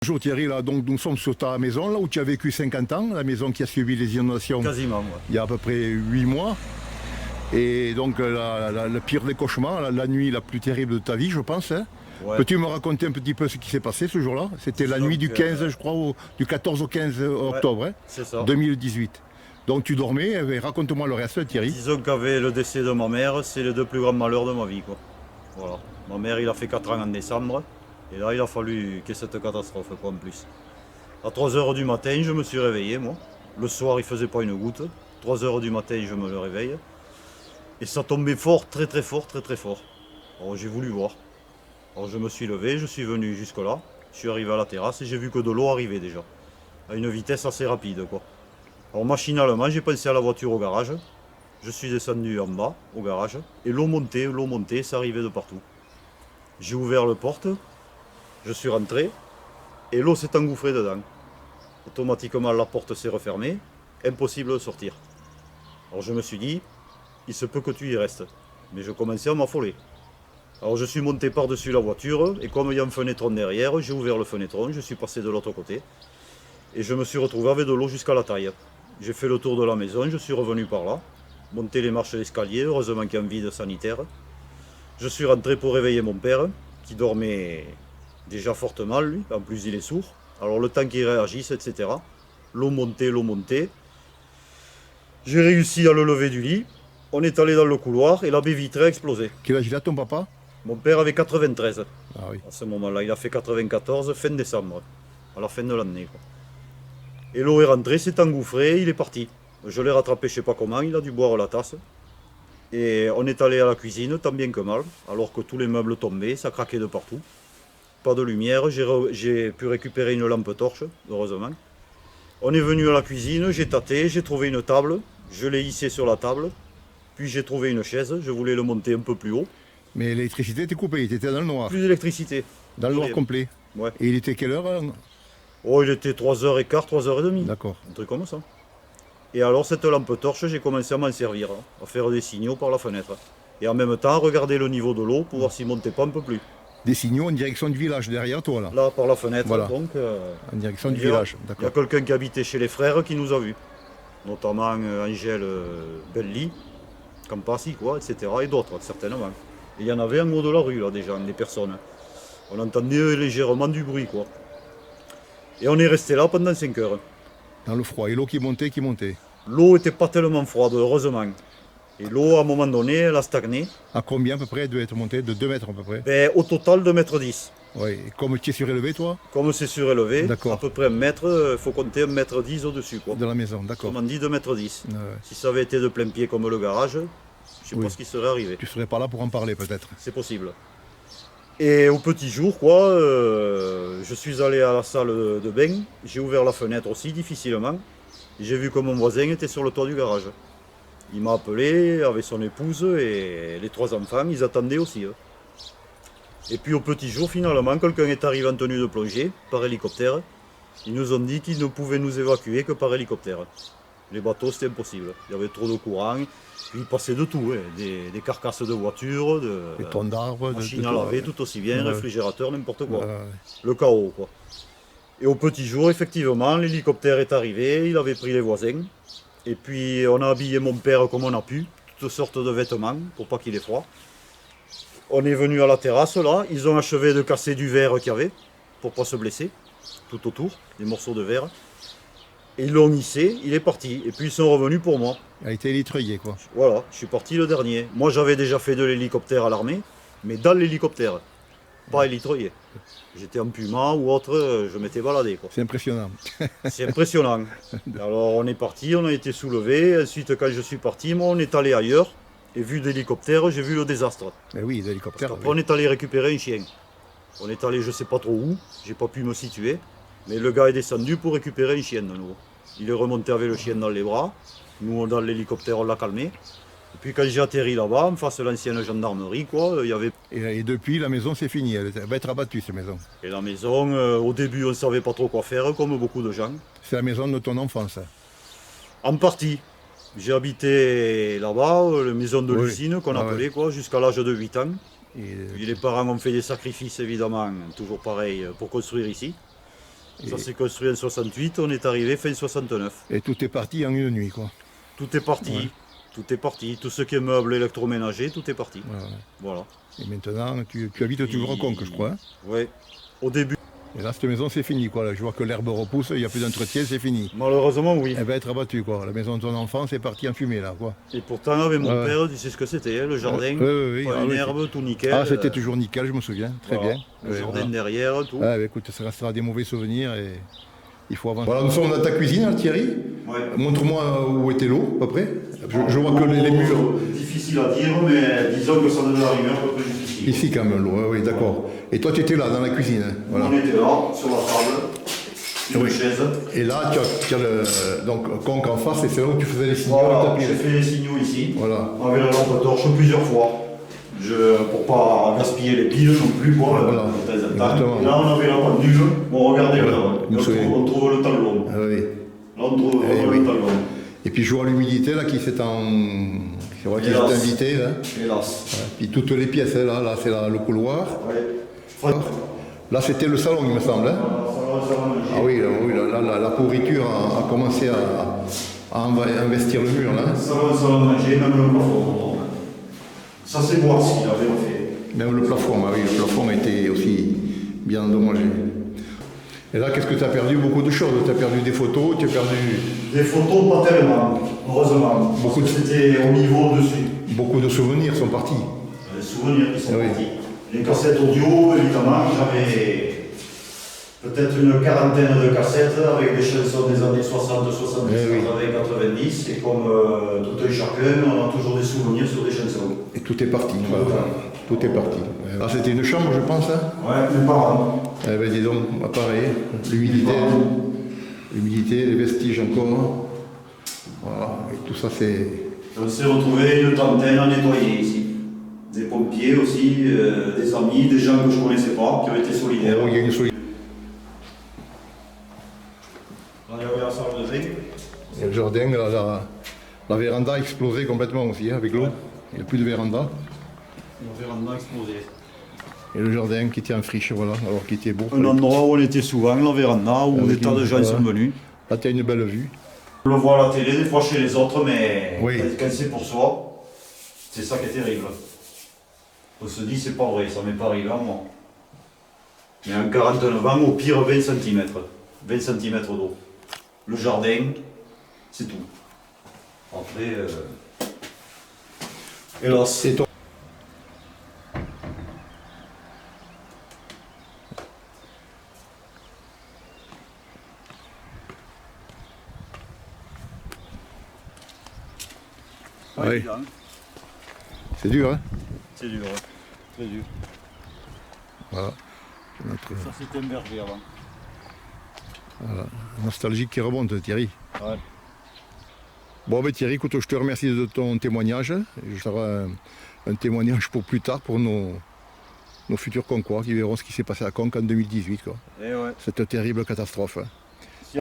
Bonjour Thierry, là, donc nous sommes sur ta maison, là où tu as vécu 50 ans, la maison qui a suivi les inondations Quasiment, ouais. il y a à peu près 8 mois. Et donc le pire des cauchemars, la nuit la plus terrible de ta vie, je pense. Hein. Ouais. Peux-tu me raconter un petit peu ce qui s'est passé ce jour-là? C'était la nuit du 15, je crois, du 14 au 15 octobre hein, C'est ça. 2018. Donc tu dormais, raconte-moi le reste Thierry. Disons qu'avec le décès de ma mère, c'est les deux plus grands malheurs de ma vie, quoi. Voilà. Ma mère, il a fait 4 ans en décembre. Et là, il a fallu qu'il y ait cette catastrophe, quoi, en plus. À 3 h du matin, je me suis réveillé, moi. Le soir, il faisait pas une goutte. 3 h du matin, je me le réveille. Et ça tombait fort, très très fort, très très fort. Alors j'ai voulu voir. Alors je me suis levé, je suis venu jusque là. Je suis arrivé à la terrasse et j'ai vu que de l'eau arrivait déjà. À une vitesse assez rapide, quoi. Alors machinalement, j'ai pensé à la voiture au garage. Je suis descendu en bas, au garage. Et l'eau montait, ça arrivait de partout. J'ai ouvert la porte. Je suis rentré. Et l'eau s'est engouffrée dedans. Automatiquement, la porte s'est refermée. Impossible de sortir. Alors je me suis dit, il se peut que tu y restes. Mais je commençais à m'affoler. Alors je suis monté par-dessus la voiture. Et comme il y a un fenêtre derrière, j'ai ouvert le fenêtre. Je suis passé de l'autre côté. Et je me suis retrouvé avec de l'eau jusqu'à la taille. J'ai fait le tour de la maison, je suis revenu par là. Monté les marches d'escalier, heureusement qu'il y a un vide sanitaire. Je suis rentré pour réveiller mon père, qui dormait déjà fortement, lui. En plus, il est sourd. Alors, le temps qu'il réagisse, etc. L'eau montait. J'ai réussi à le lever du lit. On est allé dans le couloir et la baie vitrée a explosé. Quel âge il a ton papa? Mon père avait 93 Ah oui. à ce moment-là. Il a fait 94 fin décembre, à la fin de l'année, quoi. Et l'eau est rentrée, s'est engouffrée, il est parti. Je l'ai rattrapé, je sais pas comment, il a dû boire la tasse. Et on est allé à la cuisine, tant bien que mal, alors que tous les meubles tombaient, ça craquait de partout. Pas de lumière, j'ai pu récupérer une lampe torche, heureusement. On est venu à la cuisine, j'ai tâté, j'ai trouvé une table, je l'ai hissée sur la table, puis j'ai trouvé une chaise, je voulais le monter un peu plus haut. Mais l'électricité était coupée, il était dans le noir, Plus d'électricité. dans le noir complet. Ouais. Et il était quelle heure? Oh, il était 3h15, 3h30. D'accord. Un truc comme ça. Et alors cette lampe torche, j'ai commencé à m'en servir, à faire des signaux par la fenêtre. Et en même temps, regarder le niveau de l'eau pour voir s'il montait pas un peu plus. Des signaux en direction du village derrière toi là. Là, par la fenêtre, Voilà. donc... En direction du il y a- village, Il y a d'accord. quelqu'un qui habitait chez les frères qui nous a vus. Notamment Angèle Belli, Campassi, quoi, etc. Et d'autres, certainement. Et il y en avait en haut de la rue, là, des gens, des personnes. On entendait légèrement du bruit, quoi. Et on est resté là pendant 5 heures. Dans le froid, et l'eau qui montait, qui montait. L'eau était pas tellement froide, heureusement. Et l'eau, à un moment donné, elle a stagné. À combien à peu près elle devait être montée? De 2 mètres à peu près. Ben, au total, 2,10 m. Oui. Et comme tu es surélevé toi? Comme c'est surélevé, D'accord. à peu près 1 mètre, il faut compter 1,10 m au-dessus, quoi. De la maison, d'accord. Autrement dit, 2,10 m. Ouais. Si ça avait été de plein pied comme le garage, je sais Oui. pas ce qui serait arrivé. Tu serais pas là pour en parler peut-être. C'est possible. Et au petit jour, quoi, je suis allé à la salle de bain, j'ai ouvert la fenêtre aussi, difficilement. J'ai vu que mon voisin était sur le toit du garage. Il m'a appelé avec son épouse et les 3 enfants, ils attendaient aussi. Et puis au petit jour, finalement, quelqu'un est arrivé en tenue de plongée par hélicoptère. Ils nous ont dit qu'ils ne pouvaient nous évacuer que par hélicoptère. Les bateaux, c'était impossible. Il y avait trop de courant. Puis il passait de tout, hein. Des carcasses de voitures, Des tonnes d'arbres, machines à laver, tout aussi bien, Ouais. réfrigérateur, n'importe quoi. Ouais. Le chaos, quoi. Et au petit jour, effectivement, l'hélicoptère est arrivé, il avait pris les voisins. Et puis on a habillé mon père comme on a pu, toutes sortes de vêtements pour pas qu'il ait froid. On est venu à la terrasse là, ils ont achevé de casser du verre qu'il y avait pour pas se blesser, tout autour, des morceaux de verre. Et ils l'ont hissé, il est parti. Et puis ils sont revenus pour moi. Elle a été élitreuillée quoi. Voilà, je suis parti le dernier. Moi j'avais déjà fait de l'hélicoptère à l'armée, mais dans l'hélicoptère, pas élitroyé. J'étais en Puma ou autre, je m'étais baladé, quoi. C'est impressionnant. C'est impressionnant. Alors on est parti, on a été soulevé. Ensuite, quand je suis parti, moi, on est allé ailleurs. Et vu d'hélicoptère, j'ai vu le désastre. Mais oui, les hélicoptères. Après, on est allé récupérer un chien. On est allé, je sais pas trop où, j'ai pas pu me situer. Mais le gars est descendu pour récupérer un chien de nouveau. Il est remonté avec le chien dans les bras. Nous, dans l'hélicoptère, on l'a calmé. Et puis quand j'ai atterri là-bas, en face de l'ancienne gendarmerie, quoi, il y avait... Et depuis, la maison c'est fini. Elle va être abattue cette maison. Et la maison, au début, on ne savait pas trop quoi faire, comme beaucoup de gens. C'est la maison de ton enfance. En partie. J'ai habité là-bas, la maison de Oui. l'usine qu'on Ah appelait, quoi, jusqu'à l'âge de 8 ans. Et Puis les parents ont fait des sacrifices, évidemment, toujours pareil, pour construire ici. Ça s'est construit en 68, on est arrivé fin 69. Et tout est parti en une nuit, quoi. Tout est parti. Ouais. Tout est parti. Tout ce qui est meubles électroménagers, tout est parti. Ouais, ouais. Voilà. Et maintenant, tu habites toujours à Conques, je crois. Hein. Oui. Au début. Et là, cette maison, c'est fini, quoi. Là, je vois que l'herbe repousse, il n'y a plus d'entretien, c'est fini. Malheureusement, oui. Elle va être abattue, quoi. La maison de ton enfant, c'est parti en fumée, là, quoi. Et pourtant, avec mon Ouais. père, tu sais ce que c'était, hein, le jardin. Oui. Pas Ah, une oui, herbe, tout nickel. Ah, c'était toujours nickel, je me souviens. Très Voilà. bien. Le Ouais, jardin voilà. derrière, tout. Ah, bah, écoute, ça restera des mauvais souvenirs et il faut avancer. Voilà, nous sommes dans ta cuisine, hein, Thierry. Ouais. Montre-moi où était l'eau, à peu près. Je vois que les murs. Difficile à dire, mais disons que ça devait arriver un peu plus difficile. Ici, quand même, l'eau, oui, d'accord. Et toi, tu étais là, dans la cuisine. Hein, voilà. On était là, sur la table, une Oui. chaise. Et là, tu as le Conques en face, et c'est là où tu faisais les signaux. Voilà, avec ta j'ai pile. fait les signaux ici, Voilà. avec la lampe torche plusieurs fois. Pour pas gaspiller les piles non plus, quoi, Voilà. de temps en temps. Exactement. Et là, on avait la pendule. Bon, regardez Voilà. là, Je me souviens. on trouve le talon. Ah, oui. Là, on trouve Eh vraiment oui. le talon. Et puis je vois l'humidité là qui s'est c'est vrai qu'il s'est Hélas. invité là. Hélas. Puis toutes les pièces hein, là c'est le couloir. Ouais. Là c'était le salon il me semble. Hein. Ah oui, là, la pourriture a commencé à investir le mur là. Ça va manger, même le plafond. Ça, c'est voir ce qu'il avait fait. Même le plafond, ah oui, le plafond a été aussi bien endommagé. Et là, qu'est-ce que tu as perdu? Beaucoup de choses. Tu as perdu des photos, tu as perdu Des photos, pas tellement, heureusement. Beaucoup de- C'était au niveau dessus. beaucoup de souvenirs sont partis. Les souvenirs qui sont Oui. partis. Les cassettes audio, évidemment, j'avais peut-être une quarantaine de cassettes avec des chansons des années 60, 70, Eh oui. 80, 90. Et comme tout un chacun, on a toujours des souvenirs sur des chansons. Et tout est parti. Voilà. Tout est parti. Là, c'était une chambre, je pense. Hein. Ouais, mes parents. Eh ben, dis donc, pareil, l'humidité, les vestiges encore. Voilà, et tout ça c'est. On s'est retrouvé une trentaine à nettoyer ici. Des pompiers aussi, des amis, des gens que je ne connaissais pas, qui ont été solidaires. Oh, il y a une solide. Là, il y avait la salle de bain. Et le jardin, la véranda a explosé complètement aussi hein, avec l'eau. Il n'y a plus de véranda. Le véranda explosé. Et le jardin qui était en friche, voilà, alors qui était beau. Un endroit où on était souvent, la véranda, où Avec des tas de une- gens voilà. sont venus. Là, tu as une belle vue. On le voit à la télé, des fois chez les autres, mais Oui. quand c'est pour soi, c'est ça qui est terrible. On se dit, c'est pas vrai, ça m'est pas arrivé à moi. Mais en 49 ans, au pire 20 cm. 20 cm d'eau. Le jardin, c'est tout. Après, hélas. Et toi Pas Oui. évident. C'est dur, hein. C'est dur, hein. Très dur. Voilà. C'est notre Ça c'était un verger avant. nostalgique qui remonte, Thierry. Ouais. Bon, ben Thierry, écoute, je te remercie de ton témoignage. Je ferai un témoignage pour plus tard pour nos futurs Conquois qui verront ce qui s'est passé à Conques en 2018. Quoi. Et ouais. Cette terrible catastrophe. Hein.